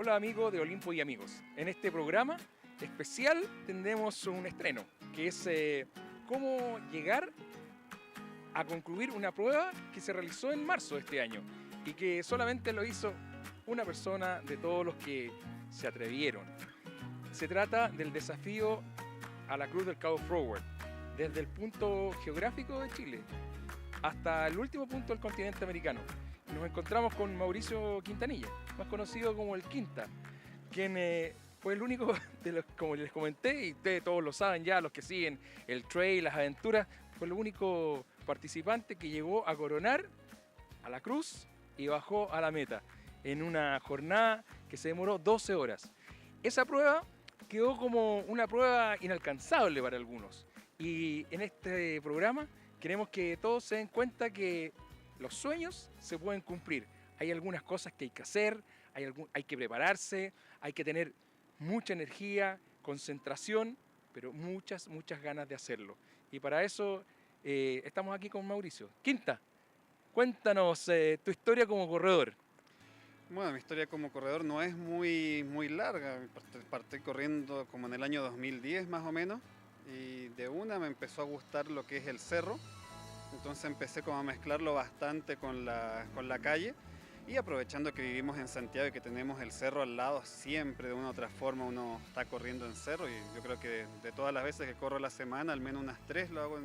Hola amigos de Olimpo y Amigos. En este programa especial tendremos un estreno, que es cómo llegar a concluir una prueba que se realizó en marzo de este año y que solamente lo hizo una persona de todos los que se atrevieron. Se trata del desafío a la Cruz del Cabo Froward, desde el punto geográfico de Chile hasta el último punto del continente americano. Nos encontramos con Mauricio Quintanilla, más conocido como el Quinta, quien fue el único de los, como les comenté, y ustedes todos lo saben ya, los que siguen el trail, las aventuras, fue el único participante que llegó a coronar a la cruz y bajó a la meta en una jornada que se demoró 12 horas. Esa prueba quedó como una prueba inalcanzable para algunos. Y en este programa queremos que todos se den cuenta que los sueños se pueden cumplir. Hay algunas cosas que hay que hacer, hay que prepararse, hay que tener mucha energía, concentración, pero muchas ganas de hacerlo. Y para eso estamos aquí con Mauricio. Quinta, cuéntanos tu historia como corredor. Bueno, mi historia como corredor no es muy larga. Partí corriendo como en el año 2010 más o menos, y de una me empezó a gustar lo que es el cerro. Entonces empecé como a mezclarlo bastante con la calle, y aprovechando que vivimos en Santiago y que tenemos el cerro al lado, siempre de una u otra forma uno está corriendo en cerro, y yo creo que de todas las veces que corro la semana, al menos unas 3 lo hago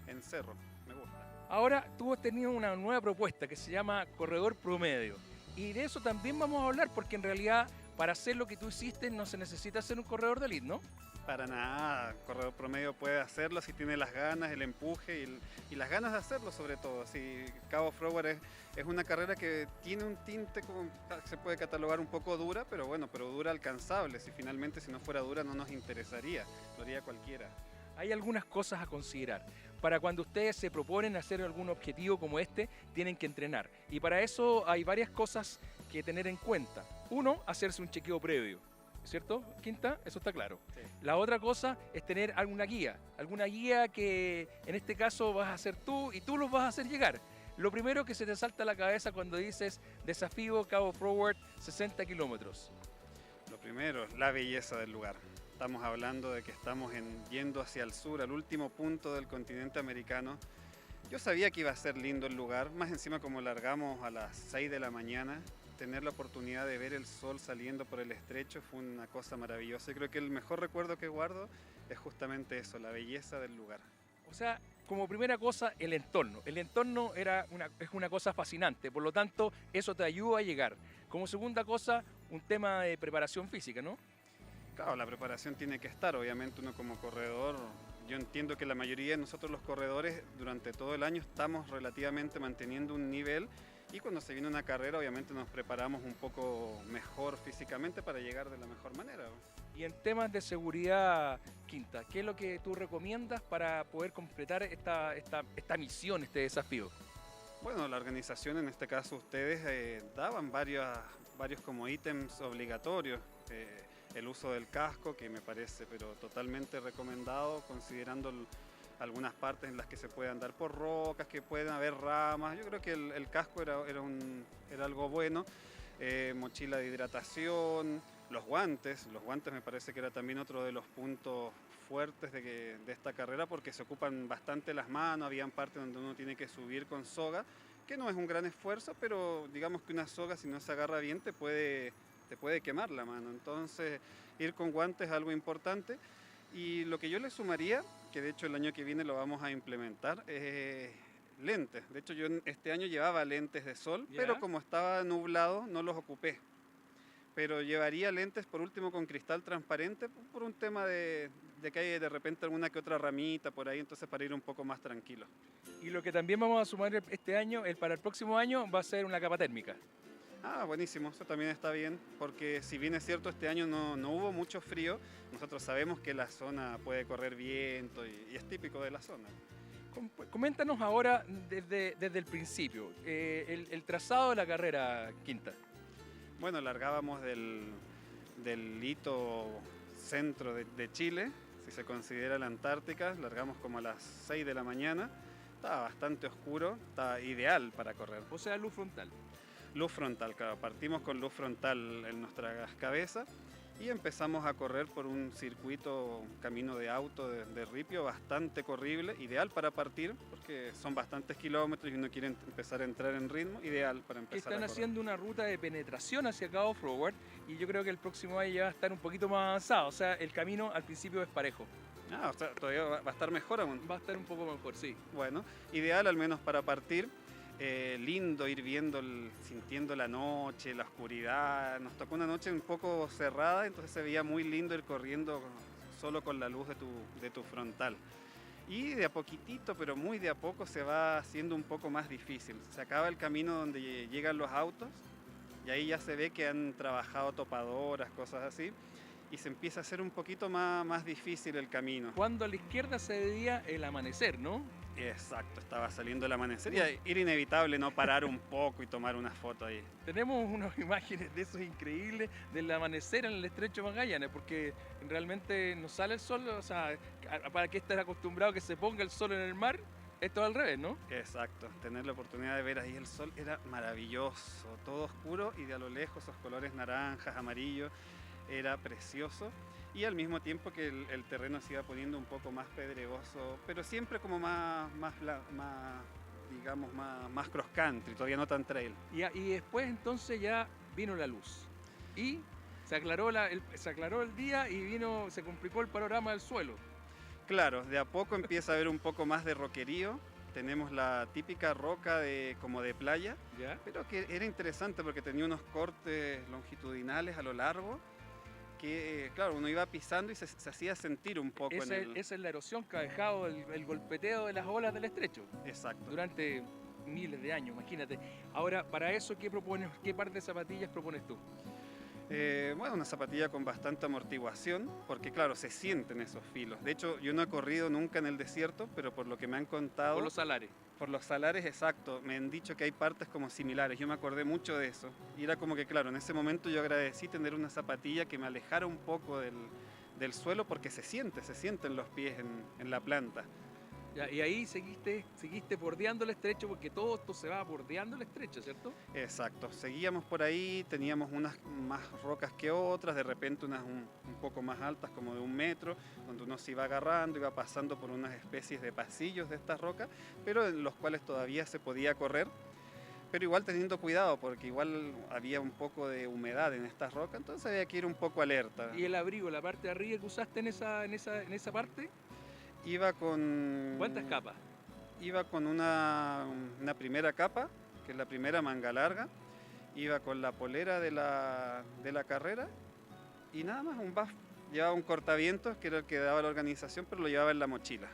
en cerro. Me gusta. Ahora tú has tenido una nueva propuesta que se llama Corredor Promedio. Y de eso también vamos a hablar, porque en realidad para hacer lo que tú hiciste no se necesita ser un corredor de elite, ¿no? Para nada, corredor promedio puede hacerlo si tiene las ganas, el empuje y las ganas de hacerlo sobre todo. Así, Cabo Froward es una carrera que tiene un tinte, como se puede catalogar un poco dura, pero bueno, pero dura alcanzable. Si no fuera dura no nos interesaría, lo haría cualquiera. Hay algunas cosas a considerar. Para cuando ustedes se proponen hacer algún objetivo como este, tienen que entrenar. Y para eso hay varias cosas que tener en cuenta. Uno, hacerse un chequeo previo. ¿Cierto, Quinta? Eso está claro. Sí. La otra cosa es tener alguna guía que en este caso vas a hacer tú y tú los vas a hacer llegar. Lo primero que se te salta a la cabeza cuando dices desafío Cabo Froward 60 kilómetros. Lo primero, la belleza del lugar. Estamos hablando de que estamos yendo hacia el sur, al último punto del continente americano. Yo sabía que iba a ser lindo el lugar, más encima como largamos a las 6 de la mañana. Tener la oportunidad de ver el sol saliendo por el estrecho fue una cosa maravillosa. Y creo que el mejor recuerdo que guardo es justamente eso, la belleza del lugar. O sea, como primera cosa, el entorno. El entorno es una cosa fascinante, por lo tanto, eso te ayuda a llegar. Como segunda cosa, un tema de preparación física, ¿no? Claro, la preparación tiene que estar, obviamente uno como corredor, yo entiendo que la mayoría de nosotros los corredores durante todo el año estamos relativamente manteniendo un nivel, y cuando se viene una carrera obviamente nos preparamos un poco mejor físicamente para llegar de la mejor manera. Y en temas de seguridad, Quinta, ¿qué es lo que tú recomiendas para poder completar esta misión, este desafío? Bueno, la organización, en este caso ustedes, daban varios como ítems obligatorios. El uso del casco, que me parece pero totalmente recomendado, considerando algunas partes en las que se puede andar por rocas, que pueden haber ramas. Yo creo que el casco era algo bueno. Mochila de hidratación, los guantes me parece que era también otro de los puntos fuertes de esta carrera, porque se ocupan bastante las manos. Habían partes donde uno tiene que subir con soga, que no es un gran esfuerzo, pero digamos que una soga, si no se agarra bien, te puede quemar la mano. Entonces, ir con guantes es algo importante. Y lo que yo le sumaría, que de hecho el año que viene lo vamos a implementar, es lentes. De hecho, yo este año llevaba lentes de sol, ¿Ya? pero como estaba nublado no los ocupé. Pero llevaría lentes por último con cristal transparente, por un tema de que hay de repente alguna que otra ramita por ahí, entonces para ir un poco más tranquilo. Y lo que también vamos a sumar este año, para el próximo año, va a ser una capa térmica. Ah, buenísimo, eso también está bien, porque si bien es cierto este año no hubo mucho frío, nosotros sabemos que la zona puede correr viento y es típico de la zona. Coméntanos ahora desde el principio, el trazado de la carrera, Quinta. Bueno, largábamos del hito centro de Chile, si se considera la Antártica, largamos como a las 6 de la mañana, estaba bastante oscuro, estaba ideal para correr. O sea, luz frontal. Luz frontal, claro, partimos con luz frontal en nuestra cabeza y empezamos a correr por un circuito, un camino de auto de ripio bastante corrible, ideal para partir porque son bastantes kilómetros y uno quiere empezar a entrar en ritmo, ideal para Que empezar a están correr. haciendo una ruta de penetración hacia Cabo Forward y yo creo que el próximo año ya va a estar un poquito más avanzado, o sea, el camino al principio es parejo, Ah, o sea, todavía va a estar mejor aún. va a estar un poco mejor, sí. Bueno, ideal al menos para partir. Lindo ir viendo, sintiendo la noche, la oscuridad. Nos tocó una noche un poco cerrada, entonces se veía muy lindo ir corriendo solo con la luz de tu frontal. Y de a poquitito, pero muy de a poco, se va haciendo un poco más difícil. Se acaba el camino donde llegan los autos y ahí ya se ve que han trabajado topadoras, cosas así, y se empieza a hacer un poquito más difícil el camino. Cuando a la izquierda se veía el amanecer, ¿no? Exacto, estaba saliendo el amanecer y era inevitable no parar un poco y tomar una foto ahí. Tenemos unas imágenes de esos increíbles del amanecer en el estrecho de Magallanes, porque realmente no sale el sol, o sea, para que estés acostumbrado a que se ponga el sol en el mar, esto es al revés, ¿no? Exacto, tener la oportunidad de ver ahí el sol era maravilloso, todo oscuro y de a lo lejos esos colores naranjas, amarillos, era precioso. Y al mismo tiempo que el terreno se iba poniendo un poco más pedregoso, pero siempre como digamos, más cross country, todavía no tan trail. Y después entonces ya vino la luz. Y se aclaró, se aclaró el día y se complicó el panorama del suelo. Claro, de a poco empieza a haber un poco más de roquerío. Tenemos la típica roca como de playa, ¿Ya? pero que era interesante porque tenía unos cortes longitudinales a lo largo que, claro, uno iba pisando y se hacía sentir un poco Esa es la erosión que ha dejado el golpeteo de las olas del estrecho Exacto. durante miles de años, imagínate. Ahora, para eso, ¿qué propones? ¿Qué par de zapatillas propones tú? Bueno, una zapatilla con bastante amortiguación, porque claro, se sienten esos filos. De hecho, yo no he corrido nunca en el desierto, pero por lo que me han contado... Por los salares. Por los salares, exacto. Me han dicho que hay partes como similares. Yo me acordé mucho de eso. Y era como que, claro, en ese momento yo agradecí tener una zapatilla que me alejara un poco del suelo porque se sienten los pies en la planta. Ya, y ahí seguiste bordeando el estrecho porque todo esto se va bordeando el estrecho, ¿cierto? Exacto. Seguíamos por ahí, teníamos unas más rocas que otras, de repente unas un poco más altas, como de 1 metro, donde uno se iba agarrando, iba pasando por unas especies de pasillos de estas rocas, pero en los cuales todavía se podía correr, pero igual teniendo cuidado, porque igual había un poco de humedad en estas rocas, entonces había que ir un poco alerta. ¿Y el abrigo, la parte de arriba que usaste en esa parte? Iba con... ¿Cuántas capas? Iba con una primera capa, que es la primera manga larga. Iba con la polera de la carrera y nada más, un buff. Llevaba un cortavientos, que era el que daba la organización, pero lo llevaba en la mochila.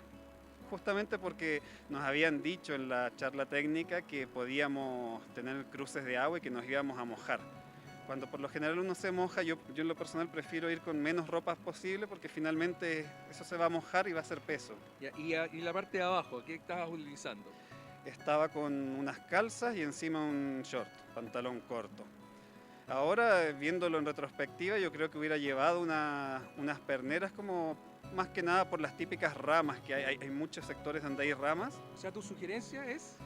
Justamente porque nos habían dicho en la charla técnica que podíamos tener cruces de agua y que nos íbamos a mojar. Cuando por lo general uno se moja, yo en lo personal prefiero ir con menos ropas posible porque finalmente eso se va a mojar y va a ser peso. Y la parte de abajo, ¿qué estabas utilizando? Estaba con unas calzas y encima un short, pantalón corto. Ahora, viéndolo en retrospectiva, yo creo que hubiera llevado unas perneras como más que nada por las típicas ramas que hay muchos sectores donde hay ramas. O sea, tu sugerencia es...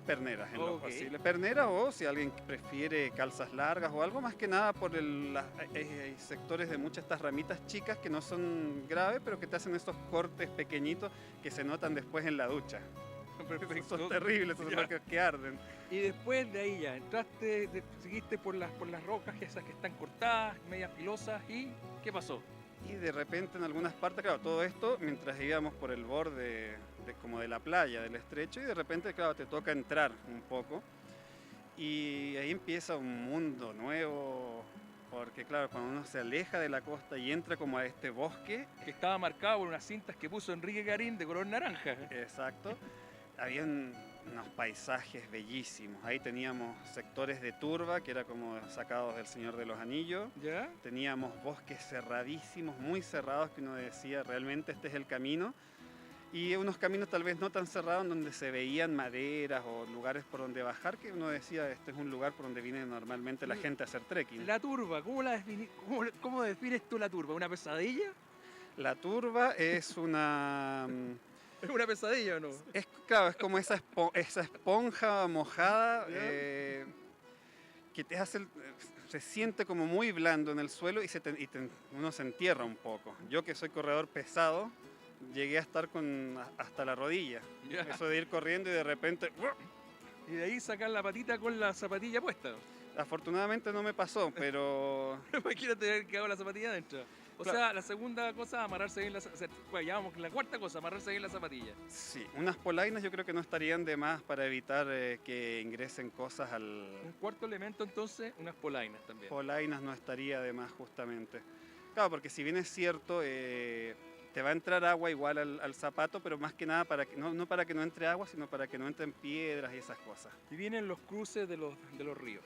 Perneras en lo Ok. posible. Perneras o si alguien prefiere calzas largas o algo, más que nada por hay sectores de muchas estas ramitas chicas que no son graves, pero que te hacen estos cortes pequeñitos que se notan después en la ducha. Son terribles, esos Ya. bloques que arden. Y después de ahí ya entraste, seguiste por las rocas esas que están cortadas, medias filosas, ¿y qué pasó? Y de repente en algunas partes, claro, todo esto mientras íbamos por el borde como de la playa, del estrecho, y de repente, claro, te toca entrar un poco. Y ahí empieza un mundo nuevo, porque claro, cuando uno se aleja de la costa y entra como a este bosque, Que estaba marcado por unas cintas que puso Enrique Garín de color naranja. exacto, habían unos paisajes bellísimos. Ahí teníamos sectores de turba, que era como sacados del Señor de los Anillos. ¿Ya? Teníamos bosques cerradísimos, muy cerrados, que uno decía, realmente este es el camino. Y unos caminos tal vez no tan cerrados, donde se veían maderas o lugares por donde bajar, que uno decía, este es un lugar por donde viene normalmente la gente a hacer trekking. La turba, ¿cómo defines tú la turba? ¿Una pesadilla? La turba es una... ¿Es una pesadilla o no? Claro, es como esa esponja mojada Ya. que que te hace, se siente como muy blando en el suelo y, uno se entierra un poco. Yo que soy corredor pesado, llegué a estar hasta la rodilla. Ya. Eso de ir corriendo y de repente... Y de ahí sacar la patita con la zapatilla puesta. Afortunadamente no me pasó, pero... Imagínate haber quedado la zapatilla adentro. O Claro. sea, la segunda cosa, amarrarse bien la zapatilla. Bueno, ya vamos, la cuarta cosa, amarrarse bien la zapatilla. Sí, unas polainas yo creo que no estarían de más para evitar que ingresen cosas al... Un cuarto elemento entonces, unas polainas también. Polainas no estaría de más justamente. Claro, porque si bien es cierto, te va a entrar agua igual al zapato, pero más que nada para que, no para que no entre agua, sino para que no entren piedras y esas cosas. Y vienen los cruces de los ríos.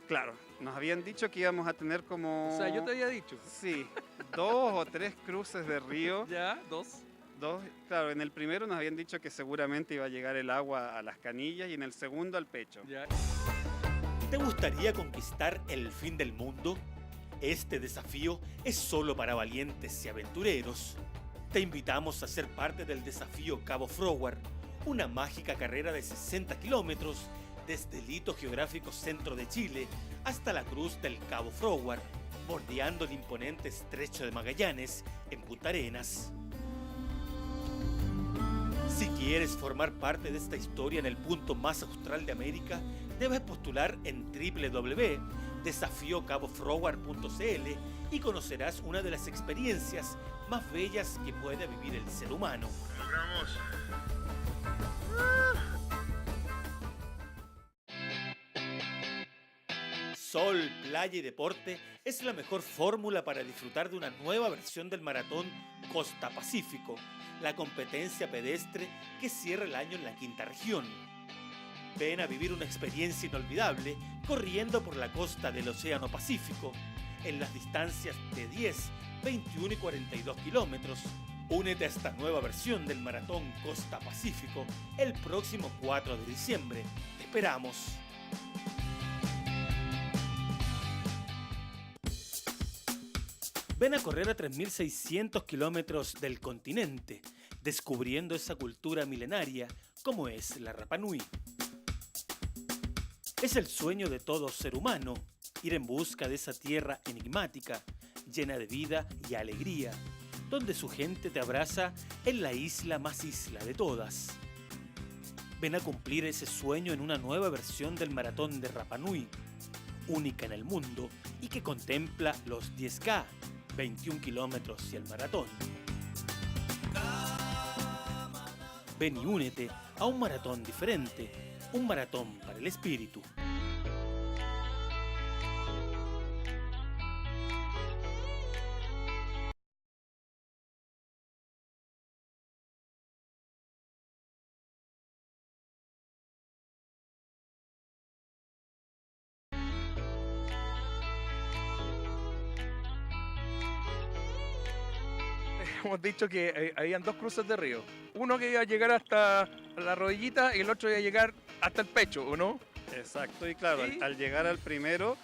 Claro, nos habían dicho que íbamos a tener como... O sea, yo te había dicho. Sí, 2 o 3 cruces de río. Ya, dos. Claro, en el primero nos habían dicho que seguramente iba a llegar el agua a las canillas y en el segundo al pecho. Ya. ¿Te gustaría conquistar el fin del mundo? Este desafío es solo para valientes y aventureros. Te invitamos a ser parte del desafío Cabo Froward, una mágica carrera de 60 kilómetros desde el hito geográfico centro de Chile hasta la cruz del Cabo Froward, bordeando el imponente estrecho de Magallanes en Punta Arenas. Si quieres formar parte de esta historia en el punto más austral de América, debes postular en www.desafiocabofroward.cl y conocerás una de las experiencias más bellas que puede vivir el ser humano. Logramos. Sol, playa y deporte es la mejor fórmula para disfrutar de una nueva versión del maratón Costa Pacífico, la competencia pedestre que cierra el año en la quinta región. Ven a vivir una experiencia inolvidable corriendo por la costa del Océano Pacífico, en las distancias de 10, 21 y 42 kilómetros. Únete a esta nueva versión del maratón Costa Pacífico el próximo 4 de diciembre. Te esperamos. Ven a correr a 3.600 kilómetros del continente, descubriendo esa cultura milenaria como es la Rapa Nui. Es el sueño de todo ser humano, ir en busca de esa tierra enigmática, llena de vida y alegría, donde su gente te abraza en la isla más isla de todas. Ven a cumplir ese sueño en una nueva versión del maratón de Rapa Nui, única en el mundo y que contempla los 10K, 21 kilómetros y el maratón. Ven y únete a un maratón diferente, un maratón para el espíritu. Hemos dicho que habían dos cruces de río. Uno que iba a llegar hasta la rodillita y el otro iba a llegar hasta el pecho, ¿o no? Exacto, y claro, ¿Sí? al llegar al primero,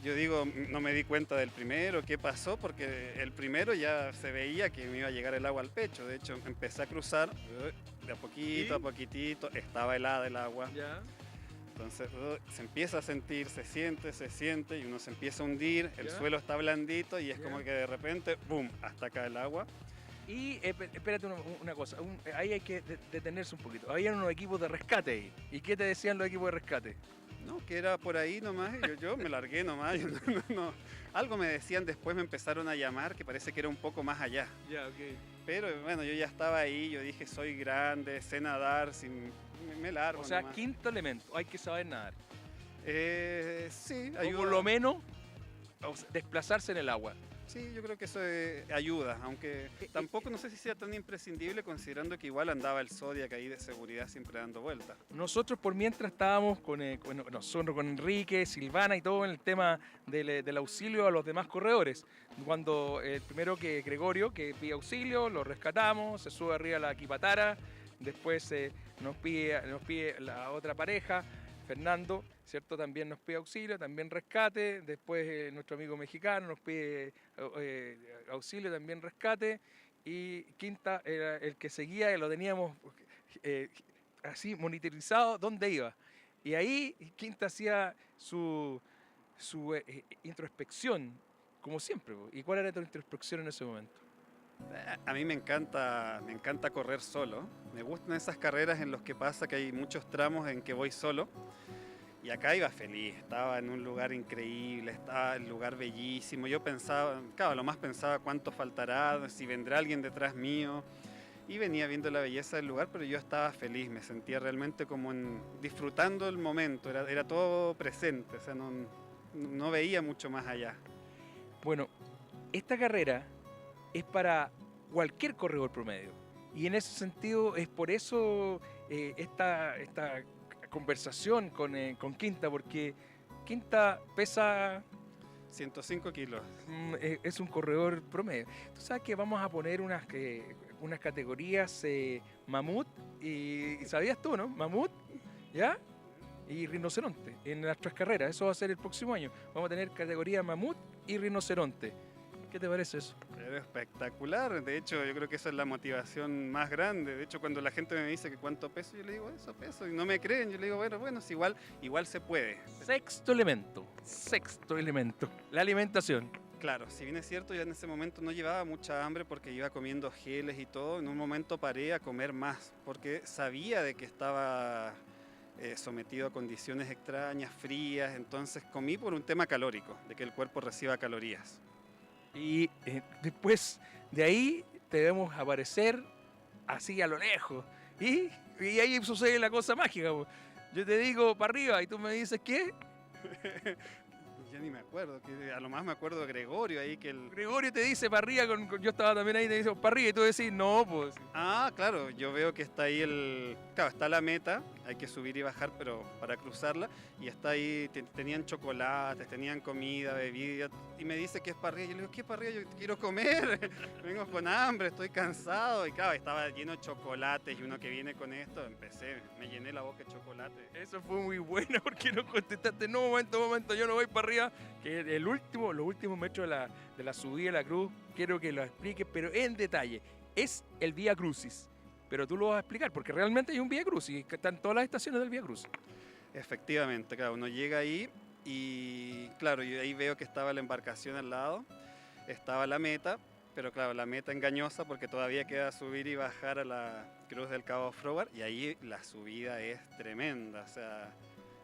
yo digo, no me di cuenta del primero, qué pasó, porque el primero ya se veía que me iba a llegar el agua al pecho. De hecho, empecé a cruzar de a poquito, ¿Sí? a poquitito, estaba helada el agua. Ya. Entonces se empieza a sentir, se siente y uno se empieza a hundir, el Ya. suelo está blandito y es Ya. como que de repente, ¡boom!, hasta acá el agua. Y espérate una cosa, ahí hay que detenerse un poquito. Habían unos equipos de rescate ahí. ¿Y qué te decían los equipos de rescate? No, que era por ahí nomás, y yo me largué nomás. No. Algo me decían después, me empezaron a llamar, que parece que era un poco más allá. Ya, ok. Pero bueno, yo ya estaba ahí, yo dije, soy grande, sé nadar, me largo O sea, nomás. quinto elemento, hay que saber nadar. Sí, O ayuda. por lo menos desplazarse en el agua. Sí, yo creo que eso ayuda, aunque tampoco no sé si sea tan imprescindible considerando que igual andaba el Zodiac ahí de seguridad siempre dando vueltas. Nosotros por mientras estábamos nosotros con Enrique, Silvana y todo en el tema del auxilio a los demás corredores. Cuando el primero que Gregorio, que pide auxilio, lo rescatamos, se sube arriba a la equipatara, después nos pide la otra pareja, Fernando, ¿cierto? También nos pide auxilio, también rescate, después nuestro amigo mexicano nos pide auxilio, también rescate, y quinta era el que seguía, que lo teníamos así monitorizado, dónde iba. Y ahí Quinta hacía su introspección, como siempre. Po. ¿Y cuál era tu introspección en ese momento? A mí me encanta correr solo. Me gustan esas carreras en las que pasa que hay muchos tramos en que voy solo. Y acá iba feliz, estaba en un lugar increíble, estaba en un lugar bellísimo. Yo pensaba, claro, lo más pensaba cuánto faltará, si vendrá alguien detrás mío. Y venía viendo la belleza del lugar, pero yo estaba feliz, me sentía realmente como disfrutando el momento, era todo presente, o sea, no veía mucho más allá. Bueno, esta carrera es para cualquier corredor promedio. Y en ese sentido es por eso esta conversación con Quinta, porque Quinta pesa 105 kilos. Es un corredor promedio. Tú sabes que vamos a poner unas categorías mamut y ¿sabías tú, no? Mamut, ¿ya? Y rinoceronte en nuestras carreras. Eso va a ser el próximo año. Vamos a tener categoría mamut y rinoceronte. ¿Qué te parece eso? Era espectacular. De hecho, yo creo que esa es la motivación más grande. De hecho, cuando la gente me dice que cuánto peso, yo le digo, eso peso. Y no me creen. Yo le digo, bueno, es igual se puede. Sexto elemento. La alimentación. Claro, si bien es cierto, yo en ese momento no llevaba mucha hambre porque iba comiendo geles y todo. En un momento paré a comer más porque sabía de que estaba sometido a condiciones extrañas, frías. Entonces comí por un tema calórico, de que el cuerpo reciba calorías. Y después de ahí te vemos aparecer así a lo lejos. Y ahí sucede la cosa mágica. Po. Yo te digo para arriba y tú me dices ¿qué? Ya ni me acuerdo, que a lo más me acuerdo de Gregorio ahí que el... Gregorio te dice para arriba, yo estaba también ahí, te dice para arriba y tú decís no, pues. Ah, claro, yo veo que está ahí claro, está la meta, hay que subir y bajar, pero para cruzarla, y está ahí, tenían chocolates, tenían comida, bebida, y me dice que es para arriba, yo le digo, ¿qué es para arriba? Yo quiero comer, vengo con hambre, estoy cansado, y claro, estaba lleno de chocolates, y uno que viene con esto, me llené la boca de chocolate. Eso fue muy bueno, porque no contestaste, no, momento, yo no voy para arriba, que los últimos metros de la subida de la cruz, quiero que lo expliques, pero en detalle, es el Vía Crucis. Pero tú lo vas a explicar, porque realmente hay un Vía Crucis, que están todas las estaciones del Vía Crucis. Efectivamente, claro, uno llega ahí y claro, yo ahí veo que estaba la embarcación al lado, estaba la meta, pero claro, la meta engañosa porque todavía queda subir y bajar a la cruz del Cabo Froward y ahí la subida es tremenda, o sea,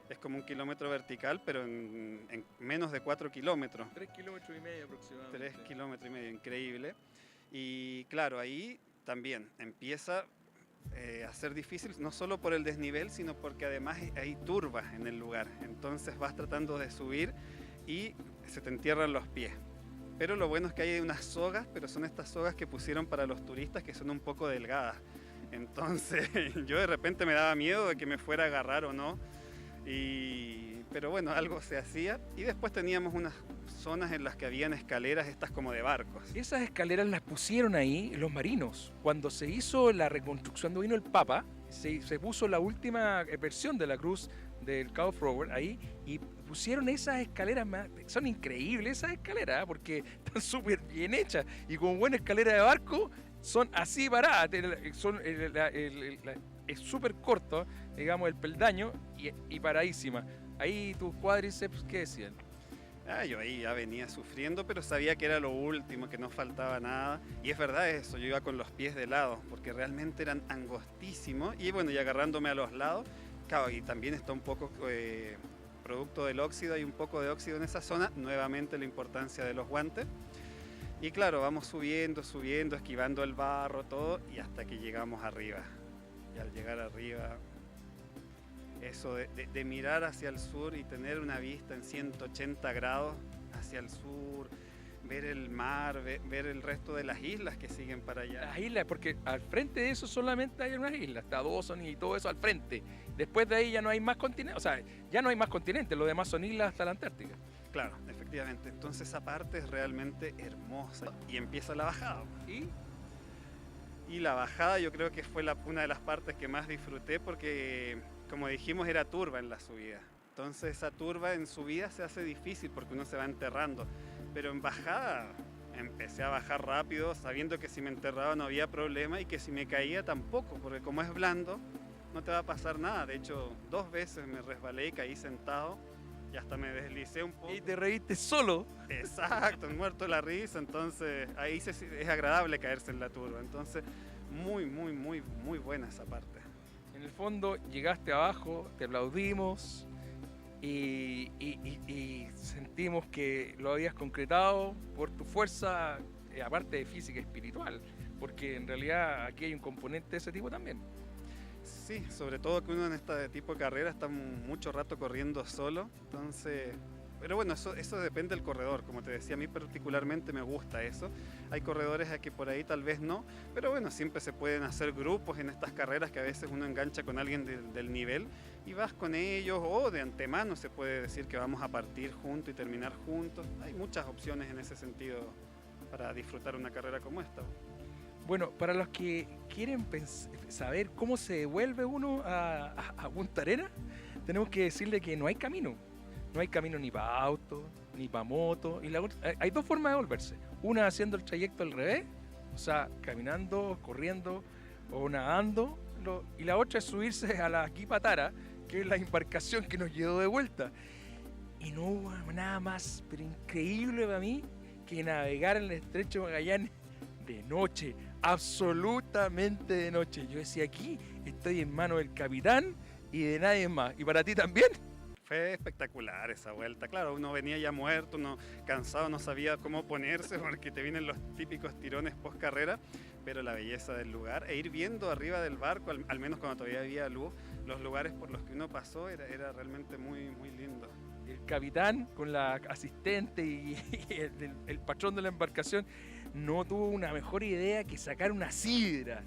es como 1 kilómetro vertical, pero en menos de 4 kilómetros. 3,5 kilómetros aproximadamente. 3,5 kilómetros, increíble. Y claro, ahí también empieza a ser difícil, no solo por el desnivel, sino porque además hay turbas en el lugar. Entonces vas tratando de subir y se te entierran los pies. Pero lo bueno es que hay unas sogas, pero son estas sogas que pusieron para los turistas que son un poco delgadas. Entonces yo de repente me daba miedo de que me fuera a agarrar o no. Pero bueno, algo se hacía. Y después teníamos unas zonas en las que habían escaleras estas como de barcos. Esas escaleras las pusieron ahí los marinos. Cuando se hizo la reconstrucción, cuando vino el Papa, se puso la última versión de la cruz del Cabo Froward ahí y pusieron esas escaleras, son increíbles esas escaleras, porque están súper bien hechas y como buena escalera de barco son así paradas, es súper corto, digamos, el peldaño y paradísima. Ahí tus cuádriceps, ¿qué decían? Yo ahí ya venía sufriendo, pero sabía que era lo último, que no faltaba nada. Y es verdad eso, yo iba con los pies de lado, porque realmente eran angostísimos. Y bueno, y agarrándome a los lados, claro, y también está un poco producto del óxido, hay un poco de óxido en esa zona. Nuevamente la importancia de los guantes. Y claro, vamos subiendo, esquivando el barro, todo, y hasta que llegamos arriba. Y al llegar arriba, eso de mirar hacia el sur y tener una vista en 180 grados hacia el sur, ver el mar, ver el resto de las islas que siguen para allá. Las islas, porque al frente de eso solamente hay unas islas, está Dawson y todo eso al frente. Después de ahí ya no hay más continentes, o sea, ya no hay más continentes, lo demás son islas hasta la Antártica. Claro, efectivamente. Entonces esa parte es realmente hermosa y empieza la bajada. Y la bajada yo creo que fue una de las partes que más disfruté porque, como dijimos, era turba en la subida. Entonces esa turba en subida se hace difícil porque uno se va enterrando. Pero en bajada empecé a bajar rápido sabiendo que si me enterraba no había problema y que si me caía tampoco, porque como es blando, no te va a pasar nada. De hecho, 2 veces me resbalé y caí sentado y hasta me deslicé un poco. Y te reíste solo. Exacto, muerto de la risa, entonces ahí es agradable caerse en la turba. Entonces, muy, muy, muy, muy buena esa parte. En el fondo llegaste abajo, te aplaudimos y sentimos que lo habías concretado por tu fuerza, aparte de física y espiritual, porque en realidad aquí hay un componente de ese tipo también. Sí, sobre todo que uno en este tipo de carrera está mucho rato corriendo solo, entonces... Pero bueno, eso depende del corredor, como te decía, a mí particularmente me gusta eso. Hay corredores a que por ahí tal vez no, pero bueno, siempre se pueden hacer grupos en estas carreras que a veces uno engancha con alguien del nivel y vas con ellos, o de antemano se puede decir que vamos a partir juntos y terminar juntos. Hay muchas opciones en ese sentido para disfrutar una carrera como esta. Bueno, para los que quieren saber cómo se devuelve uno a Punta Arenas, tenemos que decirle que no hay camino. No hay camino ni para auto, ni para moto. Hay 2 formas de devolverse. Una haciendo el trayecto al revés, o sea, caminando, corriendo o nadando. Y la otra es subirse a la Quipatara, que es la embarcación que nos llevó de vuelta. Y no hubo nada más, pero increíble para mí, que navegar en el Estrecho de Magallanes de noche, absolutamente de noche. Yo decía, aquí estoy en manos del capitán y de nadie más. ¿Y para ti también? Fue espectacular esa vuelta. Claro, uno venía ya muerto, uno cansado, no sabía cómo ponerse porque te vienen los típicos tirones post carrera, pero la belleza del lugar e ir viendo arriba del barco, al menos cuando todavía había luz, los lugares por los que uno pasó era realmente muy, muy lindo. El capitán con la asistente y el patrón de la embarcación no tuvo una mejor idea que sacar una sidra.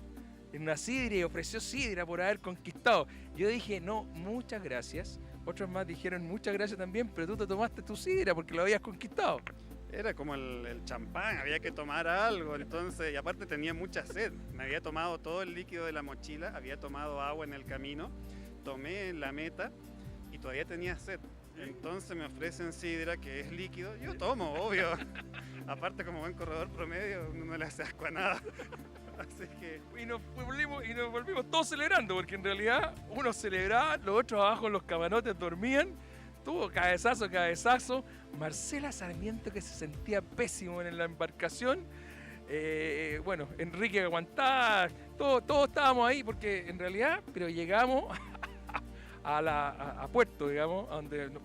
Y ofreció sidra por haber conquistado. Yo dije, no, muchas gracias. Otros más dijeron muchas gracias también, pero tú te tomaste tu sidra porque lo habías conquistado. Era como el champán, había que tomar algo, entonces, y aparte tenía mucha sed. Me había tomado todo el líquido de la mochila, había tomado agua en el camino, tomé en la meta y todavía tenía sed. Entonces me ofrecen sidra, que es líquido, yo tomo, obvio. Aparte, como buen corredor promedio, uno no le hace asco a nada. Así que... Y nos volvimos todos celebrando, porque en realidad uno celebraba, los otros abajo en los camarotes dormían, tuvo cabezazo. Marcela Sarmiento, que se sentía pésimo en la embarcación. Bueno, Enrique aguantaba, todos estábamos ahí, porque en realidad, pero llegamos a Puerto, digamos,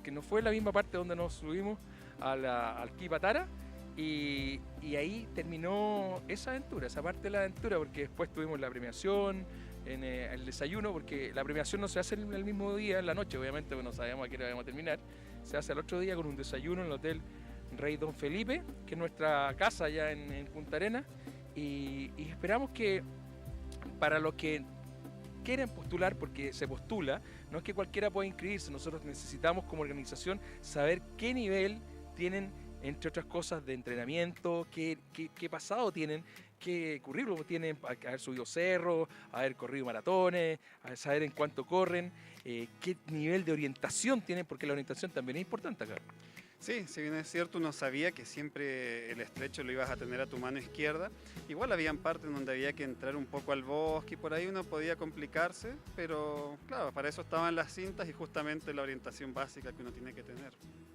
que no fue la misma parte donde nos subimos al Quipatara. Y ahí terminó esa aventura, esa parte de la aventura, porque después tuvimos la premiación, el desayuno, porque la premiación no se hace el mismo día, en la noche, obviamente, porque no sabíamos a qué hora íbamos a terminar. Se hace al otro día con un desayuno en el Hotel Rey Don Felipe, que es nuestra casa allá en Punta Arenas. Y esperamos que para los que quieren postular, porque se postula, no es que cualquiera pueda inscribirse, nosotros necesitamos como organización saber qué nivel tienen, entre otras cosas, de entrenamiento, qué pasado tienen, qué currículum tienen, haber subido cerros, haber corrido maratones, a saber en cuánto corren, qué nivel de orientación tienen, porque la orientación también es importante acá. Sí, si bien es cierto, uno sabía que siempre el estrecho lo ibas a tener a tu mano izquierda. Igual habían partes donde había que entrar un poco al bosque y por ahí uno podía complicarse, pero claro, para eso estaban las cintas y justamente la orientación básica que uno tiene que tener.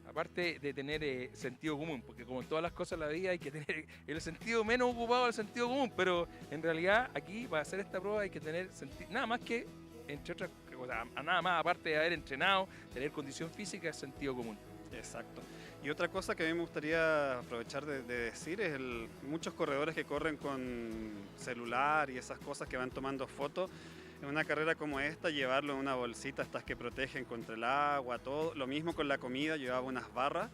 Aparte de tener sentido común, porque como en todas las cosas de la vida hay que tener el sentido menos ocupado del sentido común, pero en realidad aquí para hacer esta prueba hay que tener nada más que, entre otras cosas, nada más aparte de haber entrenado, tener condición física, es sentido común. Exacto. Y otra cosa que a mí me gustaría aprovechar de decir es muchos corredores que corren con celular y esas cosas que van tomando fotos. En una carrera como esta, llevarlo en una bolsita, estas que protegen contra el agua, todo. Lo mismo con la comida, llevaba unas barras,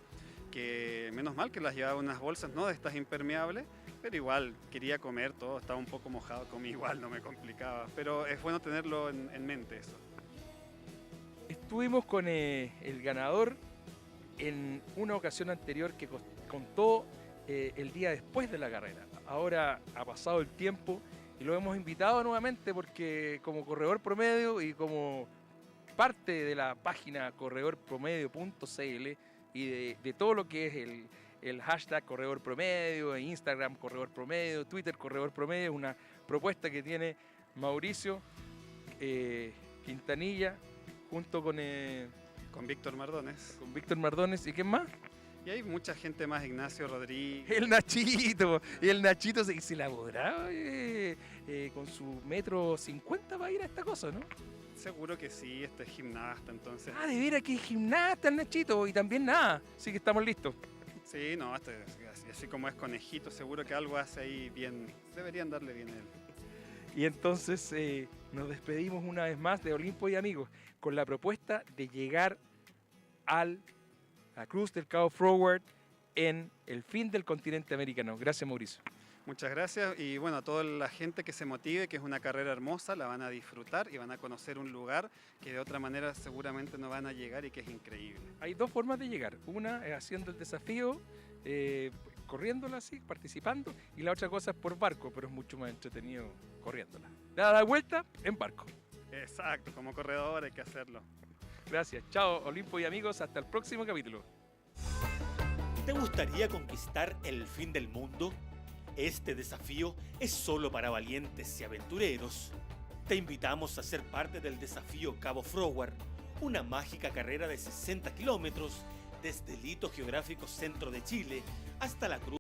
que menos mal que las llevaba unas bolsas, no de estas impermeables, pero igual quería comer todo, estaba un poco mojado, comí igual, no me complicaba. Pero es bueno tenerlo en mente eso. Estuvimos con el ganador en una ocasión anterior que contó el día después de la carrera. Ahora ha pasado el tiempo y lo hemos invitado nuevamente porque como corredor promedio y como parte de la página corredorpromedio.cl y de todo lo que es el hashtag corredor promedio, Instagram corredor promedio, Twitter corredor promedio, una propuesta que tiene Mauricio Quintanilla, junto con Víctor Mardones. Víctor Mardones. ¿Y quién más? Y hay mucha gente más, Ignacio Rodríguez. El Nachito. Y el Nachito se la podrá con su 1,50 m va a ir a esta cosa, ¿no? Seguro que sí, este es gimnasta, entonces. Ah, de veras que es gimnasta el Nachito. Y también nada. Así que estamos listos. Sí, no, así como es conejito, seguro que algo hace ahí bien. Deberían darle bien a él. Y entonces nos despedimos una vez más de Olimpo y Amigos con la propuesta de llegar a la Cruz del Cabo Forward en el fin del continente americano. Gracias, Mauricio. Muchas gracias y bueno, a toda la gente que se motive, que es una carrera hermosa, la van a disfrutar y van a conocer un lugar que de otra manera seguramente no van a llegar y que es increíble. Hay dos formas de llegar. Una es haciendo el desafío, corriéndola así, participando, y la otra cosa es por barco, pero es mucho más entretenido corriéndola. Da la vuelta en barco. Exacto, como corredor hay que hacerlo. Gracias. Chao, Olimpo y Amigos. Hasta el próximo capítulo. ¿Te gustaría conquistar el fin del mundo? Este desafío es solo para valientes y aventureros. Te invitamos a ser parte del desafío Cabo Forward, una mágica carrera de 60 kilómetros desde el hito geográfico centro de Chile hasta la Cruz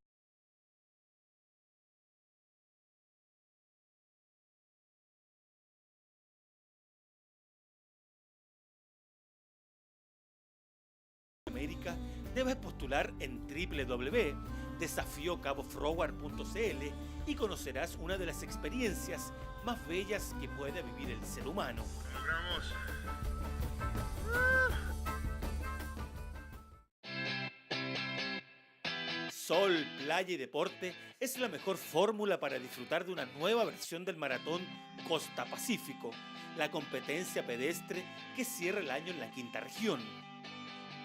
América. Debes postular en www.desafiocaboforward.cl y conocerás una de las experiencias más bellas que puede vivir el ser humano. ¡Logramos! Sol, playa y deporte es la mejor fórmula para disfrutar de una nueva versión del maratón Costa Pacífico, la competencia pedestre que cierra el año en la quinta región.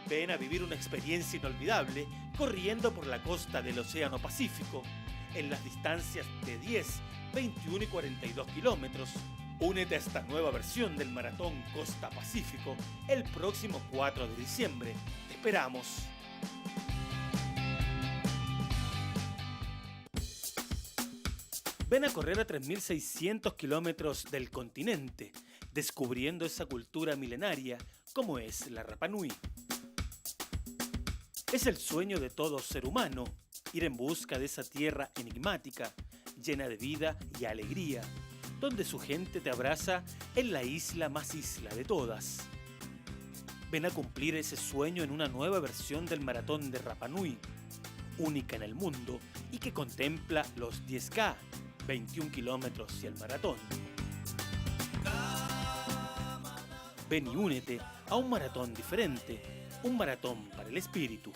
Ven a vivir una experiencia inolvidable corriendo por la costa del Océano Pacífico, en las distancias de 10, 21 y 42 kilómetros. Únete a esta nueva versión del maratón Costa Pacífico el próximo 4 de diciembre. ¡Te esperamos! Ven a correr a 3.600 kilómetros del continente, descubriendo esa cultura milenaria como es la Rapa Nui. Es el sueño de todo ser humano, ir en busca de esa tierra enigmática, llena de vida y alegría, donde su gente te abraza en la isla más isla de todas. Ven a cumplir ese sueño en una nueva versión del maratón de Rapa Nui, única en el mundo y que contempla los 10K, 21 kilómetros y el maratón. Ven y únete a un maratón diferente, un maratón para el espíritu.